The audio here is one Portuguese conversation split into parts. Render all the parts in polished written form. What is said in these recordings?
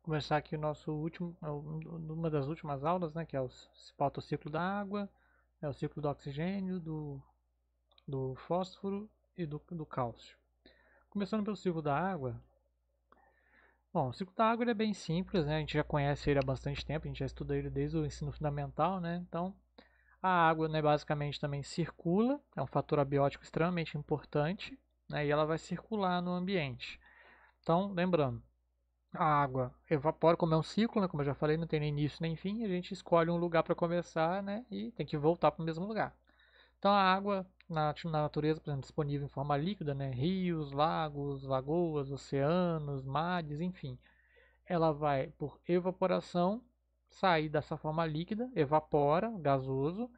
começar aqui o nosso último, uma das últimas aulas, né, que é pauta o ciclo da água, o ciclo do oxigênio, do fósforo e do cálcio. Começando pelo ciclo da água. Bom, o ciclo da água ele é bem simples, né? A gente já conhece ele há bastante tempo, a gente já estuda ele desde o ensino fundamental, né? Então, a água, né, basicamente também circula, é um fator abiótico extremamente importante, né? E ela vai circular no ambiente. Então, lembrando, a água evapora, como é um ciclo, né? Como eu já falei, não tem nem início nem fim. A gente escolhe um lugar para começar, né? E tem que voltar para o mesmo lugar. Então a água na natureza, por exemplo, disponível em forma líquida, né? Rios, lagos, lagoas, oceanos, mares, enfim. Ela vai por evaporação sair dessa forma líquida, evapora, gasoso.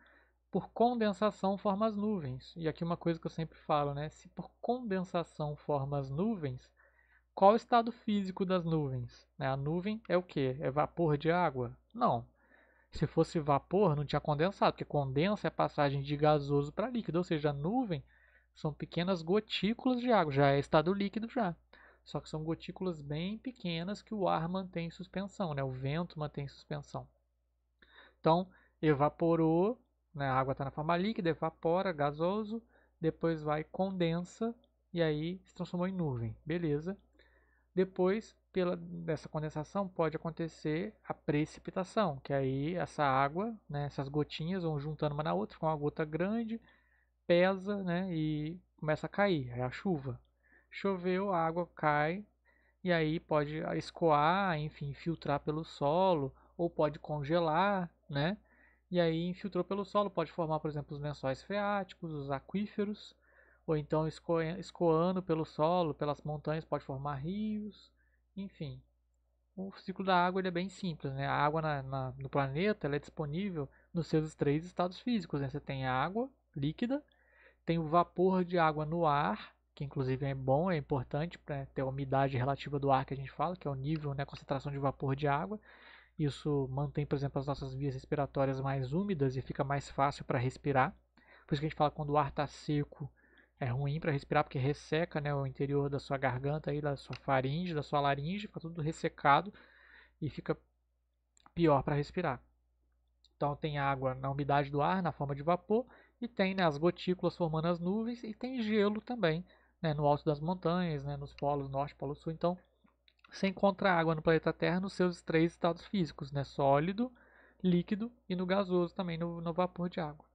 Por condensação forma as nuvens. E aqui uma coisa que eu sempre falo, né? Se por condensação forma as nuvens, qual o estado físico das nuvens? A nuvem é o que? É vapor de água? Não. Se fosse vapor, não tinha condensado, porque condensa é passagem de gasoso para líquido, ou seja, a nuvem são pequenas gotículas de água, já é estado líquido já. Só que são gotículas bem pequenas que o ar mantém em suspensão, né? O vento mantém em suspensão. Então, evaporou, né? A água está na forma líquida, evapora, gasoso, depois vai condensa e aí se transformou em nuvem. Beleza. Depois, dessa condensação, pode acontecer a precipitação, que aí essa água, né, essas gotinhas vão juntando uma na outra, fica uma gota grande, pesa, né, e começa a cair, é a chuva. Choveu, a água cai, e aí pode escoar, enfim, filtrar pelo solo, ou pode congelar, né, e aí infiltrou pelo solo, pode formar, por exemplo, os lençóis freáticos, os aquíferos, ou então escoando pelo solo, pelas montanhas, pode formar rios, enfim. O ciclo da água ele é bem simples, né? A água no planeta ela é disponível nos seus três estados físicos, né? Você tem a água líquida, tem o vapor de água no ar, que inclusive é bom, é importante para ter a umidade relativa do ar que a gente fala, que é o nível, né, a concentração de vapor de água. Isso mantém, por exemplo, as nossas vias respiratórias mais úmidas e fica mais fácil para respirar. Por isso que a gente fala que quando o ar está seco é ruim para respirar, porque resseca, né, o interior da sua garganta, aí, da sua faringe, da sua laringe, fica tudo ressecado e fica pior para respirar. Então tem água na umidade do ar, na forma de vapor, e tem, né, as gotículas formando as nuvens, e tem gelo também, né, no alto das montanhas, né, nos polos norte, polo sul. Então você encontra água no planeta Terra nos seus três estados físicos, né? Sólido, líquido e no gasoso também, no vapor de água.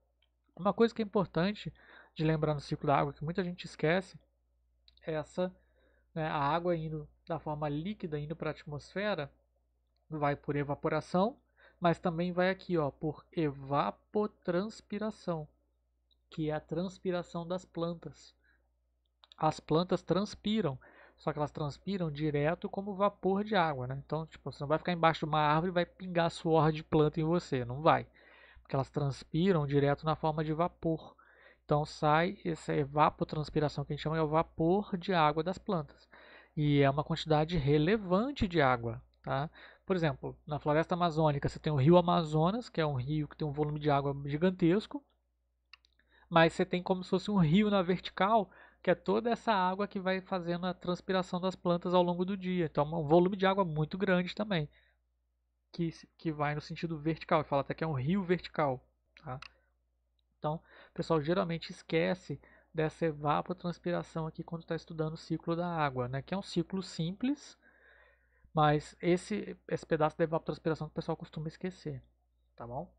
Uma coisa que é importante de lembrar no ciclo da água, que muita gente esquece, é essa, né, a água indo da forma líquida, indo para a atmosfera, vai por evaporação, mas também vai aqui, ó, por evapotranspiração, que é a transpiração das plantas. As plantas transpiram, só que elas transpiram direto como vapor de água, né? Então, tipo, você não vai ficar embaixo de uma árvore e vai pingar suor de planta em você, não vai. Porque elas transpiram direto na forma de vapor. Então sai essa evapotranspiração que a gente chama é o vapor de água das plantas. E é uma quantidade relevante de água, tá? Por exemplo, na floresta amazônica você tem o rio Amazonas, que é um rio que tem um volume de água gigantesco, mas você tem como se fosse um rio na vertical, que é toda essa água que vai fazendo a transpiração das plantas ao longo do dia. Então, é um volume de água muito grande também, que vai no sentido vertical. Fala até que é um rio vertical. Tá? Então, o pessoal geralmente esquece dessa evapotranspiração aqui quando está estudando o ciclo da água, né? Que é um ciclo simples, mas esse pedaço da evapotranspiração que o pessoal costuma esquecer. Tá bom?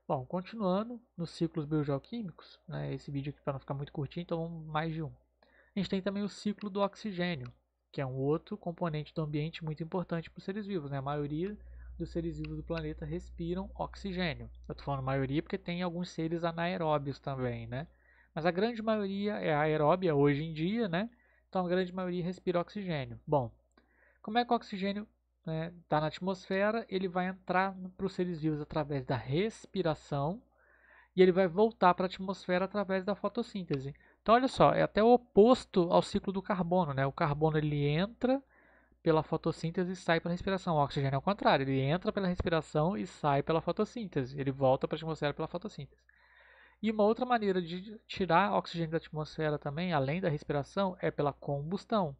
Bom, continuando nos ciclos biogeoquímicos, né, esse vídeo aqui para não ficar muito curtinho, então vamos mais de um. A gente tem também o ciclo do oxigênio, que é um outro componente do ambiente muito importante para os seres vivos. Né? A maioria dos seres vivos do planeta respiram oxigênio. Eu estou falando maioria porque tem alguns seres anaeróbios também, né? Mas a grande maioria é aeróbia hoje em dia, né? Então a grande maioria respira oxigênio. Bom, como é que o oxigênio está na atmosfera? Ele vai entrar para os seres vivos através da respiração e ele vai voltar para a atmosfera através da fotossíntese. Então, olha só, é até o oposto ao ciclo do carbono. Né? O carbono ele entra pela fotossíntese e sai pela respiração. O oxigênio é o contrário, ele entra pela respiração e sai pela fotossíntese. Ele volta para a atmosfera pela fotossíntese. E uma outra maneira de tirar oxigênio da atmosfera também, além da respiração, é pela combustão.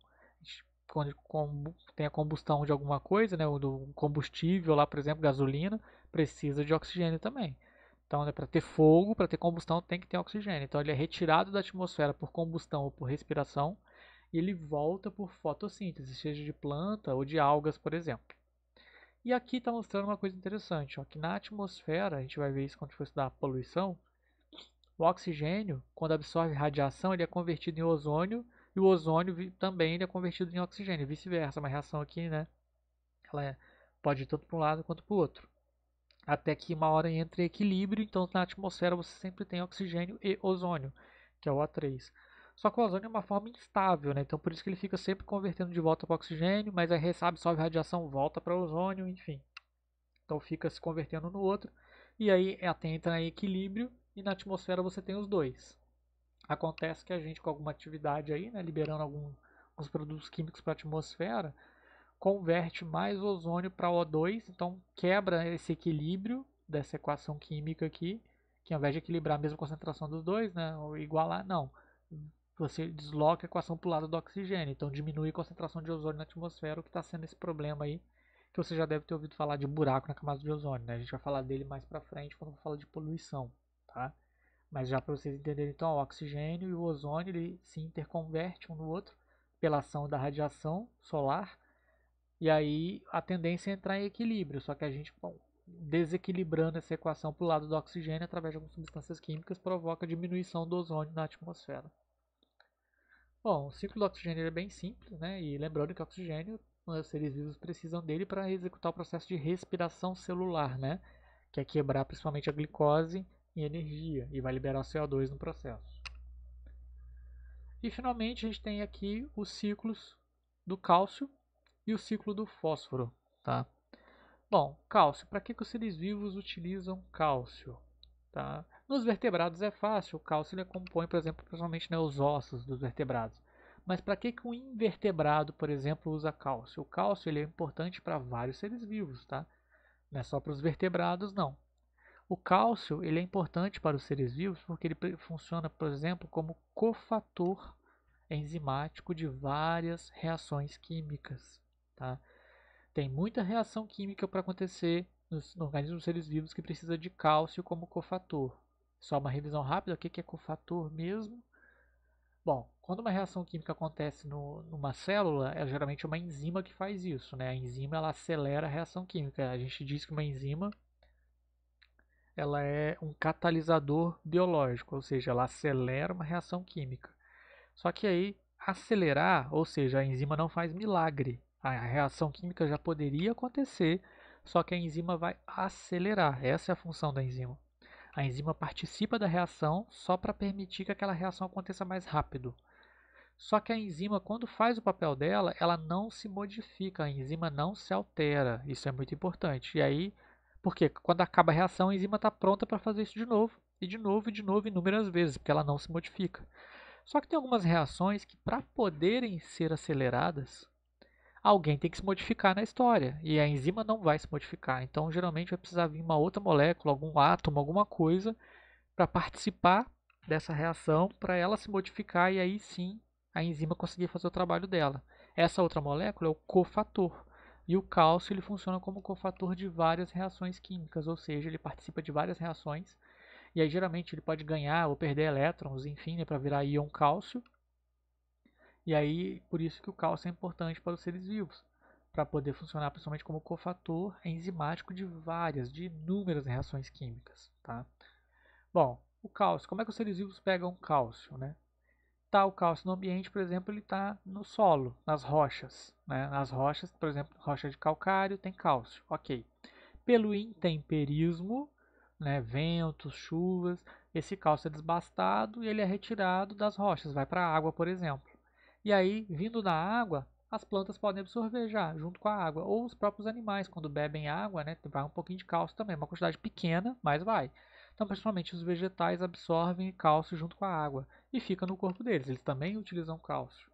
quando tem a combustão de alguma coisa, né, ou do combustível lá, por exemplo, gasolina, precisa de oxigênio também. Então, né, para ter fogo, para ter combustão, tem que ter oxigênio. Então, ele é retirado da atmosfera por combustão ou por respiração e ele volta por fotossíntese, seja de planta ou de algas, por exemplo. E aqui está mostrando uma coisa interessante, ó, que na atmosfera, a gente vai ver isso quando for estudar a poluição, o oxigênio, quando absorve radiação, ele é convertido em ozônio e o ozônio também ele é convertido em oxigênio, vice-versa. Uma reação aqui, né? Pode ir tanto para um lado quanto para o outro. Até que uma hora entra em equilíbrio, então na atmosfera você sempre tem oxigênio e ozônio, que é o O3. Só que o ozônio é uma forma instável, né? Então por isso que ele fica sempre convertendo de volta para oxigênio, mas aí absorve radiação, volta para ozônio, enfim. Então fica se convertendo no outro. E aí até entra em equilíbrio e na atmosfera você tem os dois. Acontece que a gente com alguma atividade aí, né, liberando alguns produtos químicos para a atmosfera, converte mais ozônio para O2, então quebra esse equilíbrio dessa equação química aqui, que ao invés de equilibrar a mesma concentração dos dois, né, ou igualar, não. Você desloca a equação para o lado do oxigênio, então diminui a concentração de ozônio na atmosfera, o que está sendo esse problema aí, que você já deve ter ouvido falar de buraco na camada de ozônio, né? A gente vai falar dele mais para frente quando for falar de poluição, tá? Mas já para vocês entenderem, então, o oxigênio e o ozônio ele se interconvertem um no outro pela ação da radiação solar. E aí a tendência é entrar em equilíbrio, só que a gente, bom, desequilibrando essa equação para o lado do oxigênio através de algumas substâncias químicas provoca diminuição do ozônio na atmosfera. Bom, o ciclo do oxigênio é bem simples, né? E lembrando que o oxigênio, os seres vivos precisam dele para executar o processo de respiração celular, né? Que é quebrar principalmente a glicose em energia e vai liberar o CO2 no processo. E finalmente a gente tem aqui os ciclos do cálcio e o ciclo do fósforo, tá? Bom, cálcio. Para que os seres vivos utilizam cálcio? Tá? Nos vertebrados é fácil, o cálcio ele compõe, por exemplo, principalmente, né, os ossos dos vertebrados. Mas para que um invertebrado, por exemplo, usa cálcio? O cálcio ele é importante para vários seres vivos, tá? Não é só para os vertebrados, não. O cálcio ele é importante para os seres vivos porque ele funciona, por exemplo, como cofator enzimático de várias reações químicas, tá? Tem muita reação química para acontecer no organismo dos seres vivos que precisa de cálcio como cofator. Só uma revisão rápida, o que é cofator mesmo? Bom, quando uma reação química acontece numa célula, é geralmente uma enzima que faz isso, né? A enzima ela acelera a reação química. A gente diz que uma enzima ela é um catalisador biológico, ou seja, ela acelera uma reação química. Só que aí, acelerar, ou seja, a enzima não faz milagre. A reação química já poderia acontecer, só que a enzima vai acelerar. Essa é a função da enzima. A enzima participa da reação só para permitir que aquela reação aconteça mais rápido. Só que a enzima, quando faz o papel dela, ela não se modifica, a enzima não se altera. Isso é muito importante. E aí, porque quando acaba a reação, a enzima está pronta para fazer isso de novo, e de novo, e de novo, inúmeras vezes, porque ela não se modifica. Só que tem algumas reações que, para poderem ser aceleradas, alguém tem que se modificar na história. E a enzima não vai se modificar. Então, geralmente, vai precisar vir uma outra molécula, algum átomo, alguma coisa, para participar dessa reação, para ela se modificar e aí sim a enzima conseguir fazer o trabalho dela. Essa outra molécula é o cofator. E o cálcio ele funciona como cofator de várias reações químicas, ou seja, ele participa de várias reações e aí geralmente ele pode ganhar ou perder elétrons, enfim, né, para virar íon cálcio. E aí por isso que o cálcio é importante para os seres vivos, para poder funcionar principalmente como cofator enzimático de inúmeras reações químicas, tá? Bom, o cálcio, como é que os seres vivos pegam cálcio, né? Tá o cálcio no ambiente, por exemplo, ele está no solo, nas rochas, né? Nas rochas, por exemplo, rocha de calcário tem cálcio, ok. Pelo intemperismo, né, ventos, chuvas, esse cálcio é desbastado e ele é retirado das rochas, vai para a água, por exemplo. E aí, vindo da água, as plantas podem absorver já, junto com a água. Ou os próprios animais, quando bebem água, né, vai um pouquinho de cálcio também, uma quantidade pequena, mas vai. Então, principalmente os vegetais absorvem cálcio junto com a água e fica no corpo deles, eles também utilizam cálcio.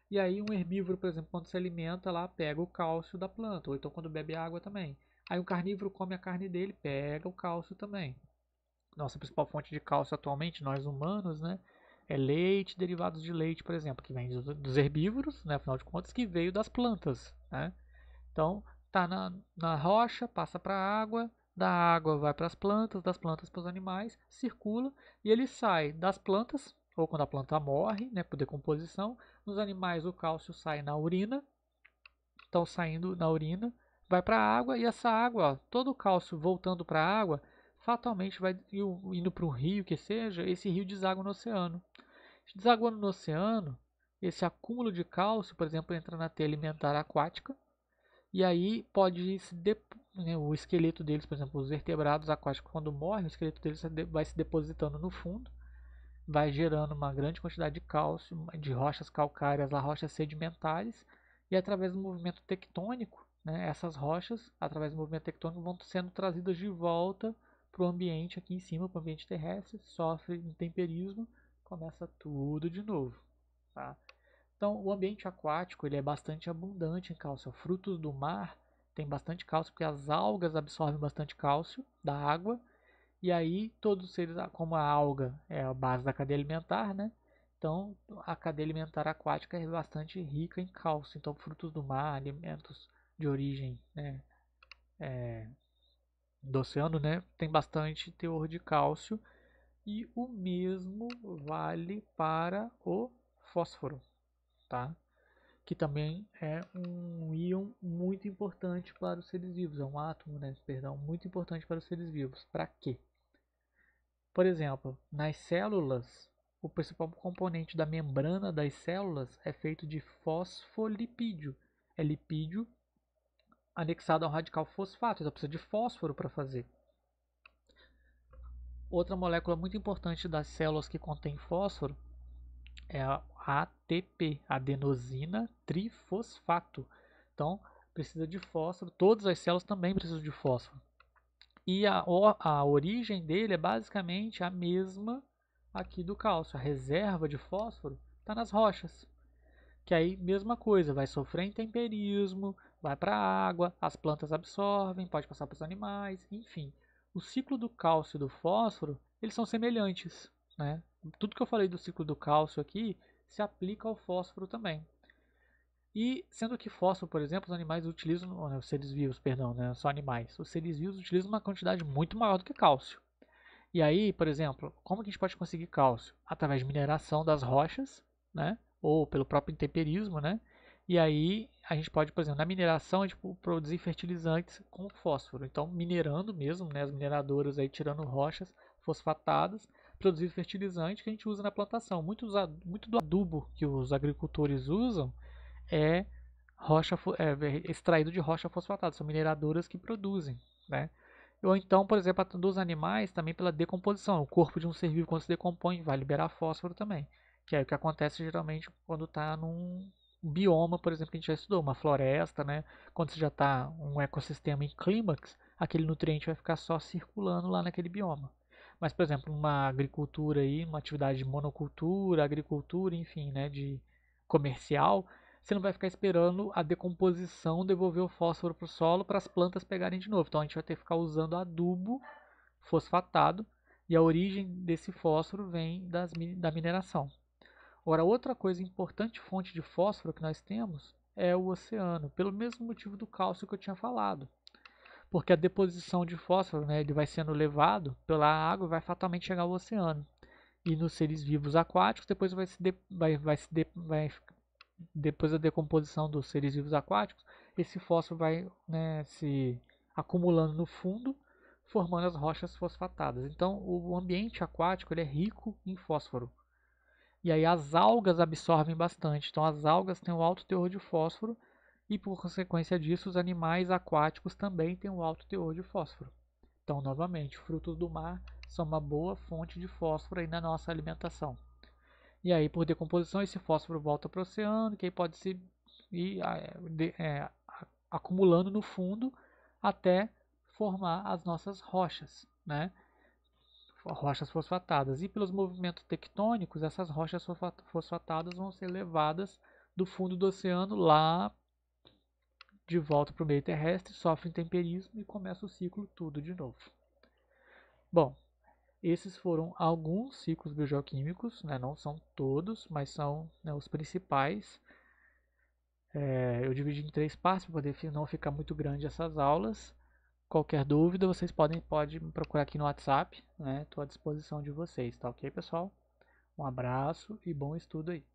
E aí um herbívoro, por exemplo, quando se alimenta lá, pega o cálcio da planta, ou então quando bebe água também. Aí um carnívoro come a carne dele, pega o cálcio também. Nossa principal fonte de cálcio atualmente, nós humanos, né, É leite, derivados de leite, por exemplo, que vem dos herbívoros, né, afinal de contas, que veio das plantas, né? Então, tá na rocha, passa para a água, da água vai para as plantas, das plantas para os animais, circula e ele sai das plantas, ou quando a planta morre, né, por decomposição. Nos animais o cálcio sai na urina, então saindo na urina, vai para a água e essa água, ó, todo o cálcio voltando para a água, fatalmente vai indo para um rio que seja, esse rio deságua no oceano. Desaguando no oceano, esse acúmulo de cálcio, por exemplo, entra na teia alimentar aquática, e aí pode né, o esqueleto deles, por exemplo, os vertebrados aquáticos, quando morrem, o esqueleto deles vai se depositando no fundo, vai gerando uma grande quantidade de cálcio, de rochas calcárias a rochas sedimentares, e através do movimento tectônico, né, essas rochas, através do movimento tectônico, vão sendo trazidas de volta para o ambiente aqui em cima, para o ambiente terrestre, sofre intemperismo, começa tudo de novo. Tá? Então, o ambiente aquático ele é bastante abundante em cálcio. Frutos do mar têm bastante cálcio porque as algas absorvem bastante cálcio da água. E aí, todos os seres, como a alga é a base da cadeia alimentar, né? Então, a cadeia alimentar aquática é bastante rica em cálcio. Então, frutos do mar, alimentos de origem, né, do oceano, né, tem bastante teor de cálcio. E o mesmo vale para o fósforo, tá? Que também é um íon muito importante para os seres vivos, é um átomo, né, perdão, muito importante para os seres vivos. Para quê? Por exemplo, nas células, o principal componente da membrana das células é feito de fosfolipídio. É lipídio anexado ao radical fosfato, então precisa de fósforo para fazer. Outra molécula muito importante das células que contém fósforo é a ATP, adenosina trifosfato. Então, precisa de fósforo. Todas as células também precisam de fósforo. E a origem dele é basicamente a mesma aqui do cálcio. A reserva de fósforo está nas rochas. Que aí, mesma coisa, vai sofrer intemperismo, vai para a água, as plantas absorvem, pode passar para os animais, enfim. O ciclo do cálcio e do fósforo, eles são semelhantes, né? Tudo que eu falei do ciclo do cálcio aqui se aplica ao fósforo também. E sendo que fósforo, por exemplo, os animais utilizam, os seres vivos, perdão, né, só animais. Os seres vivos utilizam uma quantidade muito maior do que cálcio. E aí, por exemplo, como que a gente pode conseguir cálcio? Através de mineração das rochas, né, ou pelo próprio intemperismo, né? E aí a gente pode, por exemplo, na mineração a gente produzir fertilizantes com fósforo. Então, minerando mesmo, né, as mineradoras aí tirando rochas fosfatadas, produzir fertilizante que a gente usa na plantação. Muito do adubo que os agricultores usam é extraído de rocha fosfatada, são mineradoras que produzem, né? Ou então, por exemplo, dos animais também pela decomposição. O corpo de um ser vivo quando se decompõe vai liberar fósforo também, que é o que acontece geralmente quando está num bioma, por exemplo, que a gente já estudou, uma floresta, né? Quando você já está um ecossistema em clímax, aquele nutriente vai ficar só circulando lá naquele bioma. Mas, por exemplo, uma agricultura aí, uma atividade de monocultura, agricultura, enfim, né, de comercial, você não vai ficar esperando a decomposição devolver o fósforo para o solo para as plantas pegarem de novo. Então a gente vai ter que ficar usando adubo fosfatado e a origem desse fósforo vem da mineração. Agora, outra coisa importante fonte de fósforo que nós temos é o oceano, pelo mesmo motivo do cálcio que eu tinha falado. Porque a deposição de fósforo, né, ele vai sendo levado pela água e vai fatalmente chegar ao oceano. E nos seres vivos aquáticos, depois depois da decomposição dos seres vivos aquáticos, esse fósforo vai, né, se acumulando no fundo, formando as rochas fosfatadas. Então, o ambiente aquático ele é rico em fósforo. E aí as algas absorvem bastante. Então, as algas têm um alto teor de fósforo e, por consequência disso, os animais aquáticos também têm um alto teor de fósforo. Então, novamente, frutos do mar são uma boa fonte de fósforo aí na nossa alimentação. E aí, por decomposição, esse fósforo volta para o oceano, que aí pode se ir acumulando no fundo até formar as nossas rochas, né? Rochas fosfatadas. E pelos movimentos tectônicos, essas rochas fosfatadas vão ser levadas do fundo do oceano lá de volta para o meio terrestre, sofrem temperismo e começa o ciclo tudo de novo. Bom, Esses foram alguns ciclos biogeoquímicos, né? Não são todos, mas são, né, os principais. Eu dividi em 3 partes para poder não ficar muito grande essas aulas. Qualquer dúvida, vocês podem me procurar aqui no WhatsApp, né? Estou à disposição de vocês, tá ok, pessoal? Um abraço e bom estudo aí.